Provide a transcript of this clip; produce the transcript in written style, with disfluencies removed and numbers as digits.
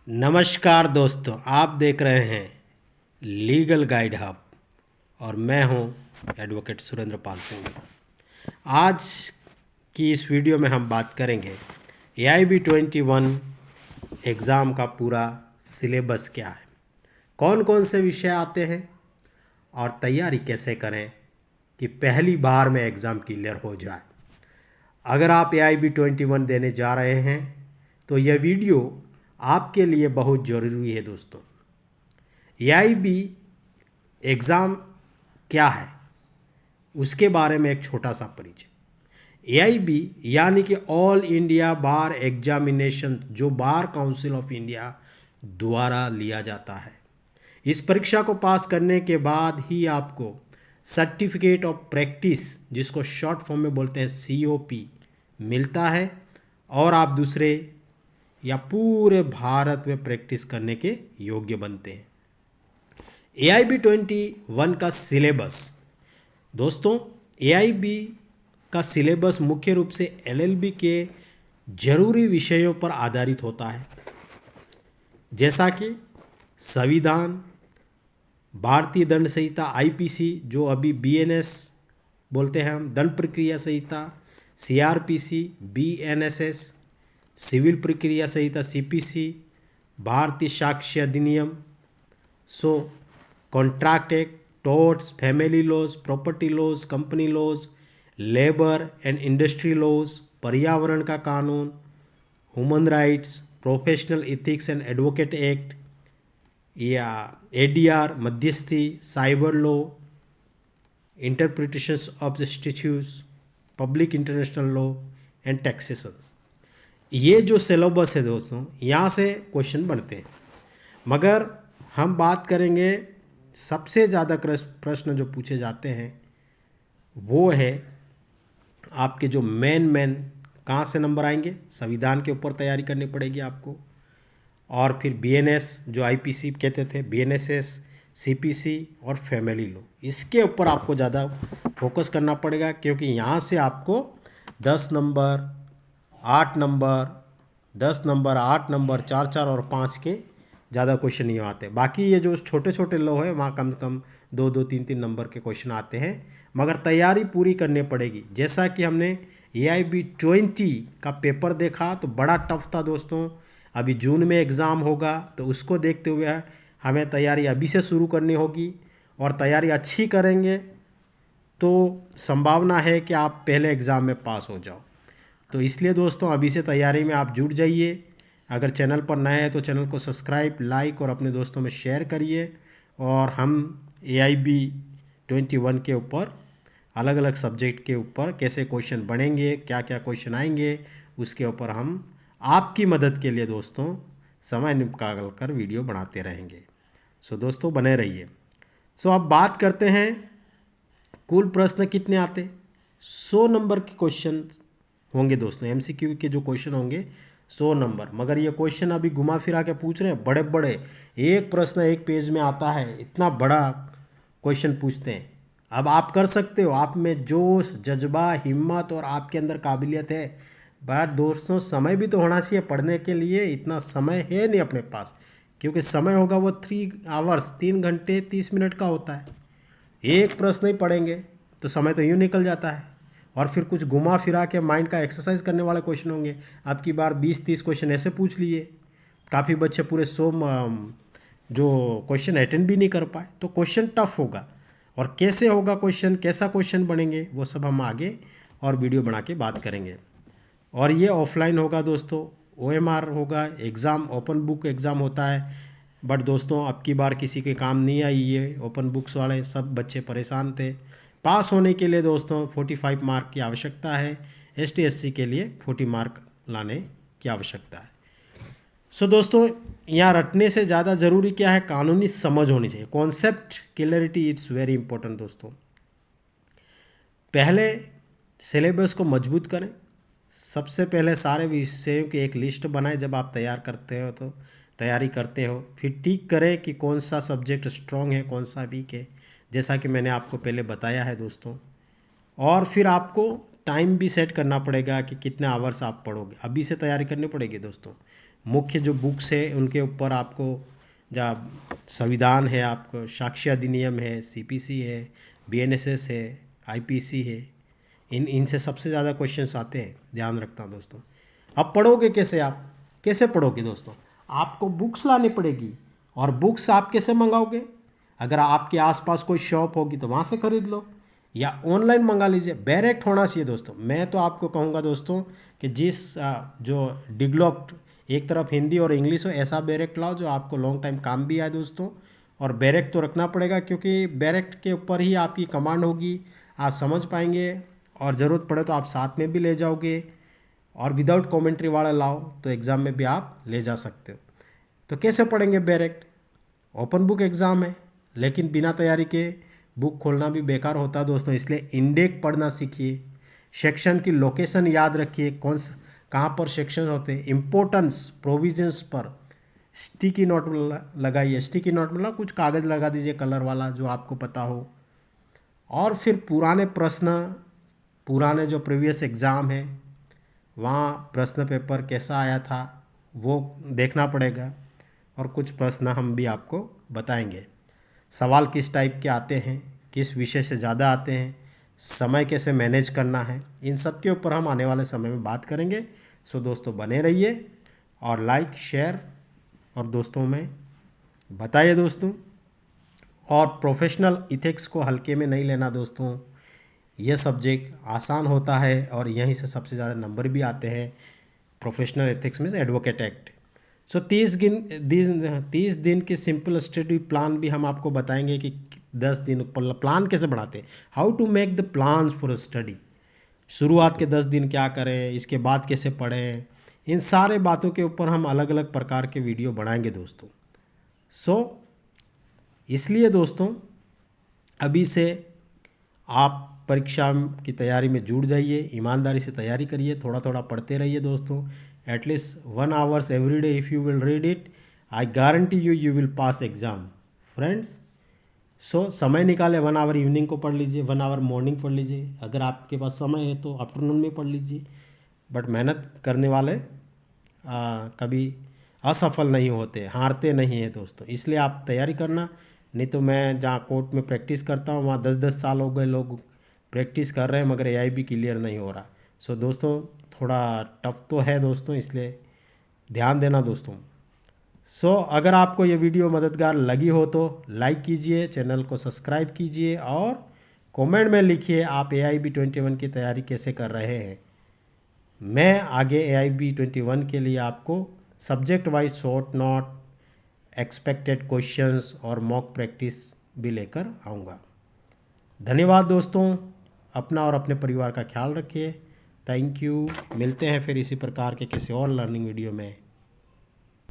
नमस्कार दोस्तों, आप देख रहे हैं लीगल गाइड हब और मैं हूं एडवोकेट सुरेंद्र पाल सिंह। आज की इस वीडियो में हम बात करेंगे AIB 21 एग्ज़ाम का पूरा सिलेबस क्या है, कौन कौन से विषय आते हैं और तैयारी कैसे करें कि पहली बार में एग्ज़ाम क्लियर हो जाए। अगर आप AIB 21 देने जा रहे हैं तो यह वीडियो आपके लिए बहुत ज़रूरी है दोस्तों। AIB एग्ज़ाम क्या है उसके बारे में एक छोटा सा परिचय। AIB यानी कि ऑल इंडिया बार एग्जामिनेशन, जो बार काउंसिल ऑफ इंडिया द्वारा लिया जाता है। इस परीक्षा को पास करने के बाद ही आपको सर्टिफिकेट ऑफ प्रैक्टिस, जिसको शॉर्ट फॉर्म में बोलते हैं COP, मिलता है और आप दूसरे या पूरे भारत में प्रैक्टिस करने के योग्य बनते हैं। AIB 21 का सिलेबस दोस्तों, AIB का सिलेबस मुख्य रूप से LLB के जरूरी विषयों पर आधारित होता है, जैसा कि संविधान, भारतीय दंड संहिता IPC, जो अभी BNS बोलते हैं हम, दंड प्रक्रिया संहिता CRPC, BNSS, सिविल प्रक्रिया संहिता CPC, भारतीय साक्ष्य अधिनियम, contract act, torts, family laws, property laws, company laws, labour and industry laws, पर्यावरण का कानून, human rights, professional ethics and advocate act या ADR, मध्यस्थी, cyber law, interpretations of the statutes, public international law and taxations. ये जो syllabus है दोस्तों, यहाँ से क्वेश्चन बनते हैं। मगर हम बात करेंगे सबसे ज़्यादा प्रश्न जो पूछे जाते हैं वो है आपके जो मेन कहाँ से नंबर आएंगे। संविधान के ऊपर तैयारी करनी पड़ेगी आपको, और फिर BNS जो IPC कहते थे, BNSS, CPC और फैमिली लॉ, इसके ऊपर आपको ज़्यादा फोकस करना पड़ेगा, क्योंकि यहाँ से आपको 10 नंबर, 8 नंबर, 10 नंबर, 8 नंबर, 4 4 और 5 के ज़्यादा क्वेश्चन नहीं आते। बाकी ये जो छोटे छोटे लॉ है वहाँ कम से कम 2 2 3 3 नंबर के क्वेश्चन आते हैं, मगर तैयारी पूरी करनी पड़ेगी। जैसा कि हमने AIB 20 का पेपर देखा तो बड़ा टफ था दोस्तों। अभी जून में एग्ज़ाम होगा, तो उसको देखते हुए हमें तैयारी अभी से शुरू करनी होगी, और तैयारी अच्छी करेंगे तो संभावना है कि आप पहले एग्ज़ाम में पास हो जाओ। तो इसलिए दोस्तों अभी से तैयारी में आप जुट जाइए। अगर चैनल पर नए हैं तो चैनल को सब्सक्राइब, लाइक और अपने दोस्तों में शेयर करिए। और हम AIB 21 के ऊपर अलग अलग सब्जेक्ट के ऊपर कैसे क्वेश्चन बनेंगे, क्या क्या क्वेश्चन आएंगे, उसके ऊपर हम आपकी मदद के लिए दोस्तों समय निकाल कर वीडियो बनाते रहेंगे। सो दोस्तों बने रहिए। सो अब बात करते हैं कुल प्रश्न कितने आते। 100 नंबर के क्वेश्चन होंगे दोस्तों। MCQ के जो क्वेश्चन होंगे 100 नंबर, मगर ये क्वेश्चन अभी घुमा फिरा के पूछ रहे हैं, बड़े बड़े, एक प्रश्न एक पेज में आता है, इतना बड़ा क्वेश्चन पूछते हैं। अब आप कर सकते हो, आप में जोश, जज्बा, हिम्मत और आपके अंदर काबिलियत है, बट दोस्तों समय भी तो होना चाहिए पढ़ने के लिए। इतना समय है नहीं अपने पास, क्योंकि समय होगा वो 3 आवर्स, 3 घंटे 30 मिनट का होता है। एक प्रश्न ही पढ़ेंगे तो समय तो यूँ निकल जाता है, और फिर कुछ घुमा फिरा के माइंड का एक्सरसाइज करने वाले क्वेश्चन होंगे। अब की बार 20-30 क्वेश्चन ऐसे पूछ लिए, काफ़ी बच्चे पूरे 100 जो क्वेश्चन अटेंड भी नहीं कर पाए, तो क्वेश्चन टफ होगा। और कैसे होगा क्वेश्चन, कैसा क्वेश्चन बनेंगे, वो सब हम आगे और वीडियो बना के बात करेंगे। और ये ऑफलाइन होगा दोस्तों, OMR होगा, एग्ज़ाम ओपन बुक एग्ज़ाम होता है। बट दोस्तों अब की बार किसी के काम नहीं आई ये ओपन बुक्स वाले, सब बच्चे परेशान थे। पास होने के लिए दोस्तों 45 मार्क की आवश्यकता है, ST SC के लिए 40 मार्क लाने की आवश्यकता है। सो दोस्तों यहाँ रटने से ज़्यादा ज़रूरी क्या है, कानूनी समझ होनी चाहिए, concept clarity it's very important दोस्तों। पहले सिलेबस को मजबूत करें। सबसे पहले सारे विषयों की एक लिस्ट बनाएं जब आप तैयार करते हो, तो तैयारी करते हो, फिर ठीक करें कि कौन सा सब्जेक्ट स्ट्रॉन्ग है, कौन सा वीक है, जैसा कि मैंने आपको पहले बताया है दोस्तों। और फिर आपको टाइम भी सेट करना पड़ेगा कि कितने आवर्स आप पढ़ोगे, अभी से तैयारी करनी पड़ेगी दोस्तों। मुख्य जो बुक्स है उनके ऊपर आपको, जब संविधान है, आपको साक्ष्य अधिनियम है, सीपीसी है, बीएनएसएस है, आईपीसी है, इनसे सबसे ज़्यादा क्वेश्चंस आते हैं, ध्यान रखना दोस्तों। अब पढ़ोगे कैसे, आप कैसे पढ़ोगे दोस्तों, आपको बुक्स लानी पड़ेगी। और बुक्स आप कैसे मंगाओगे, अगर आपके आसपास कोई शॉप होगी तो वहाँ से खरीद लो या ऑनलाइन मंगा लीजिए। डायरेक्ट होना चाहिए दोस्तों। मैं तो आपको कहूँगा दोस्तों कि जो डिगलॉक्ड, एक तरफ हिंदी और इंग्लिश हो, ऐसा डायरेक्ट लाओ जो आपको लॉन्ग टाइम काम भी आए दोस्तों। और बैरेक्ट तो रखना पड़ेगा, क्योंकि बैरेक्ट के ऊपर ही आपकी कमांड होगी, आप समझ पाएंगे, और ज़रूरत पड़े तो आप साथ में भी ले जाओगे। और विदाउट कमेंट्री वाला लाओ तो एग्ज़ाम में भी आप ले जा सकते हो। तो कैसे पढ़ेंगे बैरेक्ट, ओपन बुक एग्ज़ाम है, लेकिन बिना तैयारी के बुक खोलना भी बेकार होता है दोस्तों। इसलिए इंडेक्स पढ़ना सीखिए, सेक्शन की लोकेशन याद रखिए, कहाँ पर सेक्शन होते हैं, इम्पोर्टेंस प्रोविजंस पर स्टिकी नोट लगाइए। स्टिकी नोट मतलब कुछ कागज़ लगा दीजिए कलर वाला जो आपको पता हो। और फिर पुराने प्रश्न, पुराने जो प्रीवियस एग्ज़ाम है वहाँ प्रश्न पेपर कैसा आया था वो देखना पड़ेगा। और कुछ प्रश्न हम भी आपको बताएंगे, सवाल किस टाइप के आते हैं, किस विषय से ज़्यादा आते हैं, समय कैसे मैनेज करना है, इन सब के ऊपर हम आने वाले समय में बात करेंगे। सो दोस्तों बने रहिए और लाइक शेयर और दोस्तों में बताइए दोस्तों। और प्रोफेशनल इथिक्स को हल्के में नहीं लेना दोस्तों, यह सब्जेक्ट आसान होता है और यहीं से सबसे ज़्यादा नंबर भी आते हैं। प्रोफेशनल एथिक्स में एडवोकेट एक्ट। सो 30 दिन के सिंपल स्टडी प्लान भी हम आपको बताएंगे कि 10 दिन प्लान कैसे बनाते हैं, how to make the plans for study. शुरुआत के 10 दिन क्या करें, इसके बाद कैसे पढ़ें, इन सारे बातों के ऊपर हम अलग अलग प्रकार के वीडियो बनाएंगे दोस्तों। सो इसलिए दोस्तों अभी से आप परीक्षा की तैयारी में जुड़ जाइए, ईमानदारी से तैयारी करिए, थोड़ा थोड़ा पढ़ते रहिए दोस्तों। At least 1 hours every day if you will read it, I guarantee you will pass exam friends. So समय निकाले, 1 आवर इवनिंग को पढ़ लीजिए, 1 आवर मॉर्निंग पढ़ लीजिए, अगर आपके पास समय है तो आफ्टरनून में पढ़ लीजिए। बट मेहनत करने वाले कभी असफल नहीं होते, हारते नहीं हैं दोस्तों। इसलिए आप तैयारी करना। नहीं तो मैं जहाँ कोर्ट में प्रैक्टिस करता हूँ वहाँ 10-10 साल हो गए लोग प्रैक्टिस कर रहे हैं, मगर एआई भी क्लियर नहीं हो रहा। सो दोस्तों थोड़ा टफ तो है दोस्तों, इसलिए ध्यान देना दोस्तों। सो अगर आपको ये वीडियो मददगार लगी हो तो लाइक कीजिए, चैनल को सब्सक्राइब कीजिए और कमेंट में लिखिए आप AIB21 की तैयारी कैसे कर रहे हैं। मैं आगे AIB21 के लिए आपको subject wise short note, expected questions और मॉक प्रैक्टिस भी लेकर आऊँगा। धन्यवाद दोस्तों, अपना और अपने परिवार का ख्याल रखिए। Thank you. मिलते हैं फिर इसी प्रकार के किसी और लर्निंग वीडियो में।